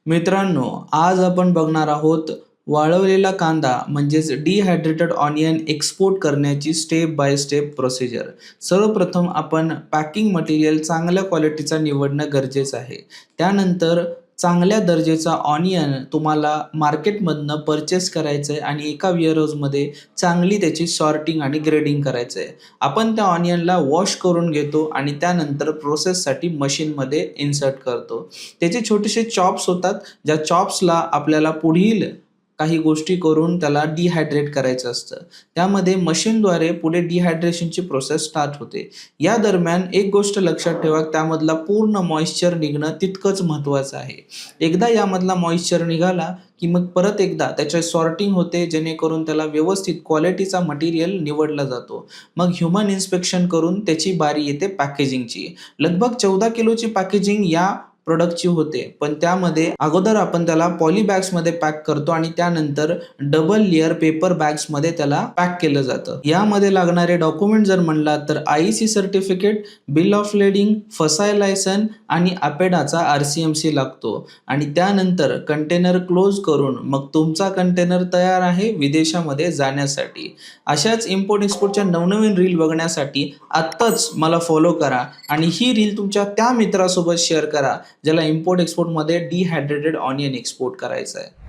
मित्रांनो, आज आपण बघणार आहोत वाळवलेला कांदा म्हणजेच डिहायड्रेटेड ऑनियन एक्सपोर्ट करण्याची स्टेप बाय स्टेप प्रोसिजर. सर्वप्रथम आपण पॅकिंग मटेरियल चांगल्या क्वालिटीचा निवडणं गरजेचं आहे. त्यानंतर चांगल्या दर्जाचा ऑनियन तुम्हाला मार्केटमधनं परचेस करायचं आहे आणि एका वेअरहाऊसमध्ये चांगली त्याची सॉर्टिंग आणि ग्रेडिंग करायचं आहे. आपण त्या ऑनियनला वॉश करून घेतो आणि त्यानंतर प्रोसेससाठी मशीनमध्ये इन्सर्ट करतो. त्याचे छोटेसे चॉप्स होतात, ज्या चॉप्सला आपल्याला पुढील काही गोष्टी करून त्याला डिहायड्रेट करायचं असतं. त्यामध्ये मशीनद्वारे पुढे डिहायड्रेशनची प्रोसेस स्टार्ट होते. या दरम्यान एक गोष्ट लक्षात ठेवा, त्यामधला पूर्ण मॉइश्चर निघणं तितकंच महत्त्वाचं आहे. एकदा यामधला मॉइश्चर निघाला की मग परत एकदा त्याचे सॉर्टिंग होते, जेणेकरून त्याला व्यवस्थित क्वालिटीचा मटेरियल निवडला जातो. मग ह्युमन इन्स्पेक्शन करून त्याची बारी येते पॅकेजिंगची. लगभग 14 किलोची पॅकेजिंग या प्रोडक्टची होते, पण त्यामध्ये अगोदर आपण त्याला पॉली बॅग्समध्ये पॅक करतो आणि त्यानंतर डबल लेयर पेपर बॅग्समध्ये त्याला पॅक केलं जातं. यामध्ये लागणारे डॉक्युमेंट जर म्हणला तर IEC certificate, bill of lading, FSSAI licence आणि अपेडाचा RCMC लागतो आणि त्यानंतर कंटेनर क्लोज करून मग तुमचा कंटेनर तयार आहे विदेशामध्ये जाण्यासाठी. अशाच इम्पोर्ट एक्सपोर्टच्या नवनवीन रील बघण्यासाठी आत्ताच मला फॉलो करा आणि ही रील तुमच्या त्या मित्रासोबत शेअर करा ज्याला इम्पोर्ट एक्सपोर्टमध्ये डिहायड्रेटेड ऑनियन एक्सपोर्ट करायचं आहे.